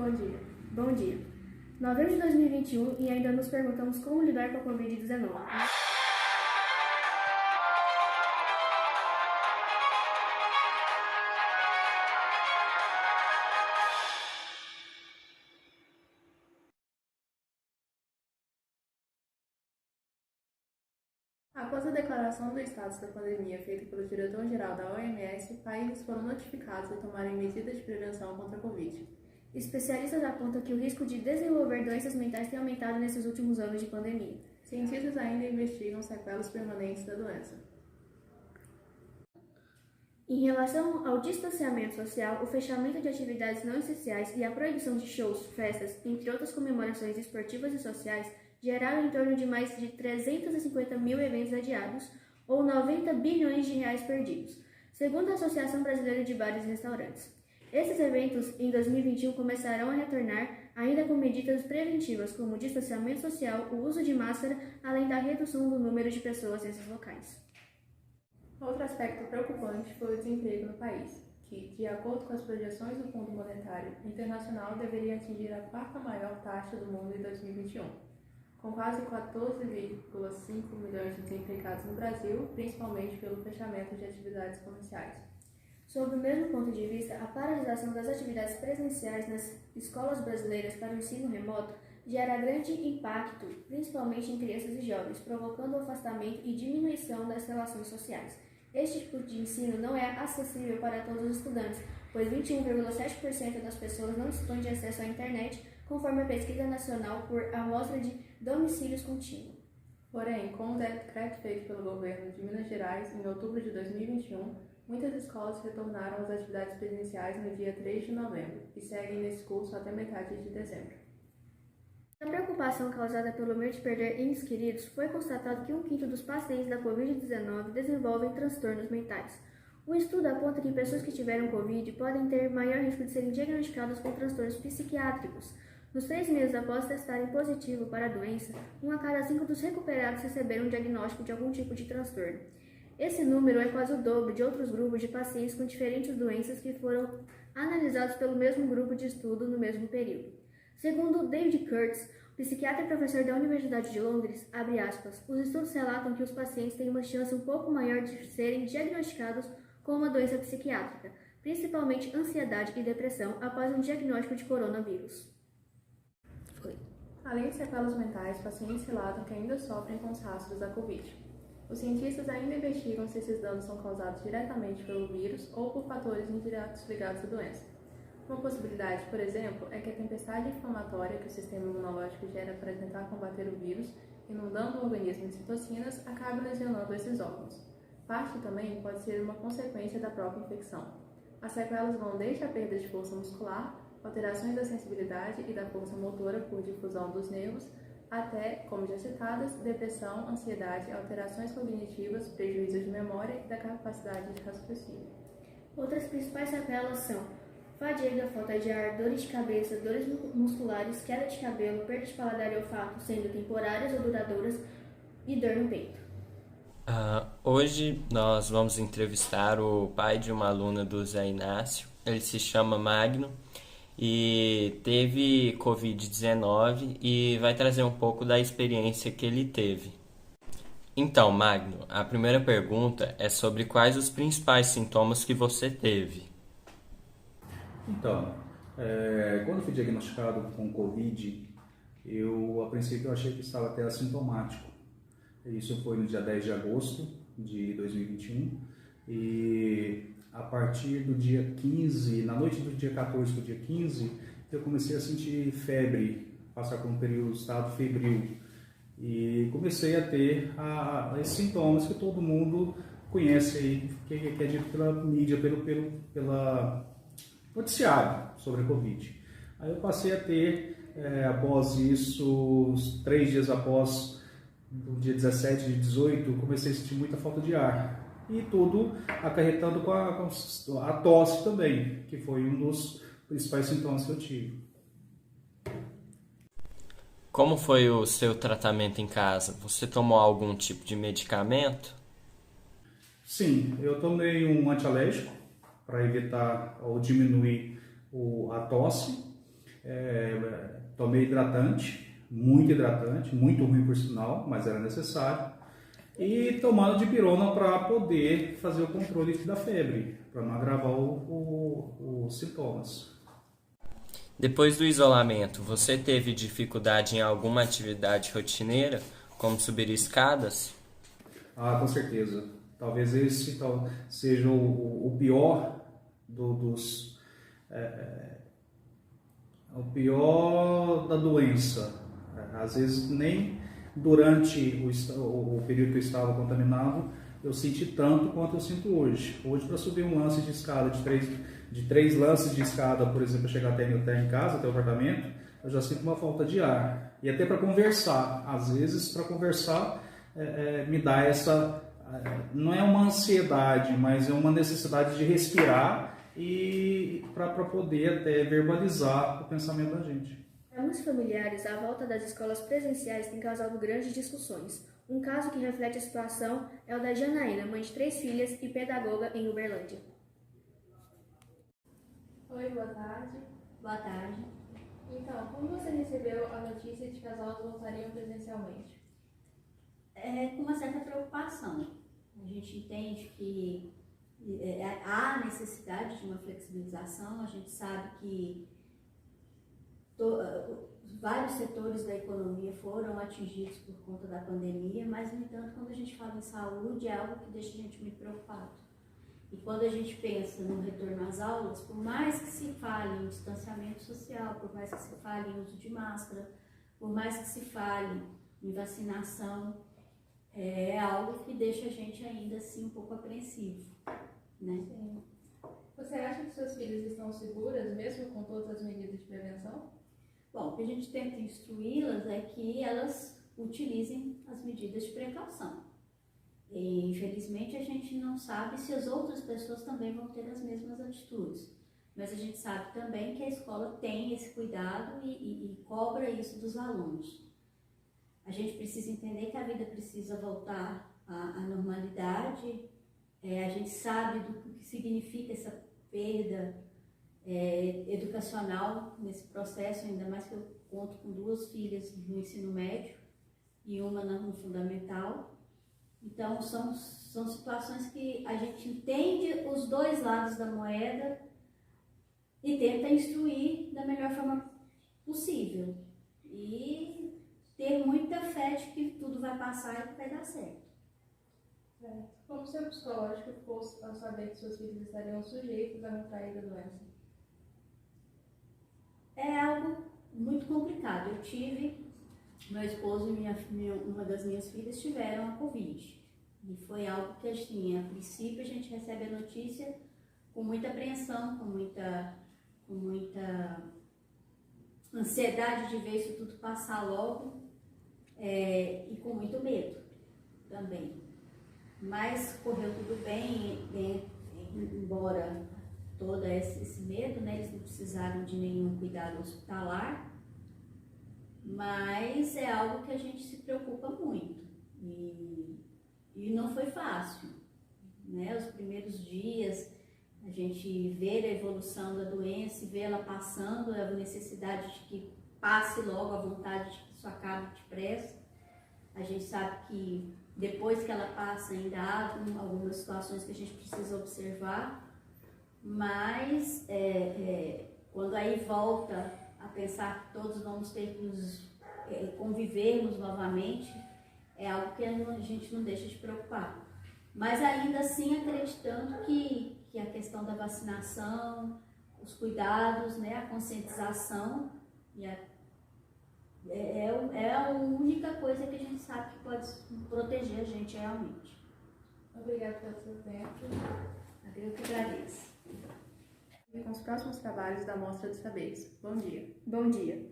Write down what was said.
bom dia. Bom dia. Novembro de 2021 e ainda nos perguntamos como lidar com a Covid-19. Após a declaração do status da pandemia feita pelo diretor-geral da OMS, países foram notificados a tomarem medidas de prevenção contra a Covid. Especialistas apontam que o risco de desenvolver doenças mentais tem aumentado nesses últimos anos de pandemia. Cientistas ainda investigam sequelas permanentes da doença. Em relação ao distanciamento social, o fechamento de atividades não essenciais e a proibição de shows, festas, entre outras comemorações esportivas e sociais, geraram em torno de mais de 350 mil eventos adiados, ou 90 bilhões de reais perdidos, segundo a Associação Brasileira de Bares e Restaurantes. Esses eventos, em 2021, começarão a retornar, ainda com medidas preventivas, como o distanciamento social, o uso de máscara, além da redução do número de pessoas nesses locais. Outro aspecto preocupante foi o desemprego no país, que, de acordo com as projeções do Fundo Monetário Internacional, deveria atingir a quarta maior taxa do mundo em 2021, com quase 14,5 milhões de desempregados no Brasil, principalmente pelo fechamento de atividades comerciais. Sob o mesmo ponto de vista, a paralisação das atividades presenciais nas escolas brasileiras para o ensino remoto gera grande impacto, principalmente em crianças e jovens, provocando o afastamento e diminuição das relações sociais. Este tipo de ensino não é acessível para todos os estudantes, pois 21,7% das pessoas não dispõem de acesso à internet, conforme a pesquisa nacional por amostra de domicílios contínuo. Porém, com o decreto feito pelo governo de Minas Gerais em outubro de 2021, muitas escolas retornaram às atividades presenciais no dia 3 de novembro e seguem nesse curso até metade de dezembro. Na preocupação causada pelo medo de perder entes queridos, foi constatado que 1/5 dos pacientes da Covid-19 desenvolvem transtornos mentais. O estudo aponta que pessoas que tiveram Covid podem ter maior risco de serem diagnosticadas com transtornos psiquiátricos. Nos 3 meses após testarem positivo para a doença, 1 a cada 5 dos recuperados receberam um diagnóstico de algum tipo de transtorno. Esse número é quase o dobro de outros grupos de pacientes com diferentes doenças que foram analisados pelo mesmo grupo de estudo no mesmo período. Segundo David Kurtz, psiquiatra e professor da Universidade de Londres, abre aspas, os estudos relatam que os pacientes têm uma chance um pouco maior de serem diagnosticados com uma doença psiquiátrica, principalmente ansiedade e depressão, após um diagnóstico de coronavírus. Além de sequelas mentais, pacientes relatam que ainda sofrem com os rastros da Covid. Os cientistas ainda investigam se esses danos são causados diretamente pelo vírus ou por fatores indiretos ligados à doença. Uma possibilidade, por exemplo, é que a tempestade inflamatória que o sistema imunológico gera para tentar combater o vírus, inundando o organismo de citocinas, acabe lesionando esses órgãos. Parte também pode ser uma consequência da própria infecção. As sequelas vão desde a perda de força muscular, alterações da sensibilidade e da força motora por difusão dos nervos, até, como já citadas, depressão, ansiedade, alterações cognitivas, prejuízo de memória e da capacidade de raciocínio. Outras principais sequelas são fadiga, falta de ar, dores de cabeça, dores musculares, queda de cabelo, perda de paladar e olfato, sendo temporárias ou duradouras, e dor no peito. Hoje nós vamos entrevistar o pai de uma aluna do Zé Inácio. Ele se chama Magno e teve Covid-19 e vai trazer um pouco da experiência que ele teve. Então, Magno, a primeira pergunta é sobre quais os principais sintomas que você teve. Então, quando eu fui diagnosticado com Covid, a princípio eu achei que estava até assintomático. Isso foi no dia 10 de agosto de 2021 e a partir do dia 15, na noite do dia 14 para o dia 15, eu comecei a sentir febre, passar por um estado febril e comecei a ter esses sintomas que todo mundo conhece aí, que é dito pela mídia, pela noticiário sobre a Covid. Aí eu passei a ter, após isso, 3 dias após, no dia 17 e 18, comecei a sentir muita falta de ar. E tudo acarretando com a tosse também, que foi um dos principais sintomas que eu tive. Como foi o seu tratamento em casa? Você tomou algum tipo de medicamento? Sim, eu tomei um antialérgico para evitar ou diminuir a tosse Tomei hidratante, muito ruim por sinal, mas era necessário. E tomando dipirona para poder fazer o controle da febre, para não agravar os sintomas. Depois do isolamento, você teve dificuldade em alguma atividade rotineira, como subir escadas? Ah, com certeza. Talvez esse seja o pior o pior da doença. Às vezes nem durante o período que eu estava contaminado eu senti tanto quanto eu sinto hoje. Hoje, para subir um lance de escada, de três lances de escada, por exemplo, chegar até em casa, até o apartamento, eu já sinto uma falta de ar. E até para conversar. Às vezes, para conversar, me dá essa... não é uma ansiedade, mas é uma necessidade de respirar e para poder até verbalizar o pensamento da gente. Para muitos familiares, a volta das escolas presenciais tem causado grandes discussões. Um caso que reflete a situação é o da Janaína, mãe de 3 filhas e pedagoga em Uberlândia. Oi, boa tarde. Boa tarde. Então, como você recebeu a notícia de que as aulas voltariam presencialmente? Com uma certa preocupação. A gente entende que há necessidade de uma flexibilização, a gente sabe que vários setores da economia foram atingidos por conta da pandemia, mas, no entanto, quando a gente fala em saúde, é algo que deixa a gente muito preocupado. E quando a gente pensa no retorno às aulas, por mais que se fale em distanciamento social, por mais que se fale em uso de máscara, por mais que se fale em vacinação, é algo que deixa a gente ainda assim um pouco apreensivo, né? Sim. Você acha que suas filhas estão seguras, mesmo com todas as medidas de prevenção? Bom, o que a gente tenta instruí-las é que elas utilizem as medidas de precaução. E, infelizmente, a gente não sabe se as outras pessoas também vão ter as mesmas atitudes. Mas a gente sabe também que a escola tem esse cuidado e cobra isso dos alunos. A gente precisa entender que a vida precisa voltar à normalidade. A gente sabe do que significa essa perda educacional nesse processo, ainda mais que eu conto com 2 filhas no ensino médio e uma no fundamental. Então, são situações que a gente entende os 2 lados da moeda e tenta instruir da melhor forma possível. E ter muita fé de que tudo vai passar e que vai dar certo. Como seu psicológico ficou ao saber que suas filhas estariam sujeitas a contrair a doença? É algo muito complicado. Eu tive, meu esposo e uma das minhas filhas tiveram a Covid. E foi algo que, assim, a princípio a gente recebe a notícia com muita apreensão, com muita ansiedade de ver isso tudo passar logo, e com muito medo também. Mas correu tudo bem, embora todo esse medo, né, eles não precisaram de nenhum cuidado hospitalar, mas é algo que a gente se preocupa muito e não foi fácil, né? Os primeiros dias a gente vê a evolução da doença, vê ela passando, a necessidade de que passe logo, a vontade de que isso acabe depressa. A gente sabe que depois que ela passa ainda há algumas situações que a gente precisa observar, mas quando aí volta a pensar que todos vamos ter que convivermos novamente, é algo que a gente não deixa de preocupar. Mas ainda assim acreditando que a questão da vacinação, os cuidados, né, a conscientização é a única coisa que a gente sabe que pode proteger a gente realmente. Obrigada pelo seu tempo. Eu que agradeço. E com os próximos trabalhos da Mostra dos Saberes. Bom dia. Bom dia.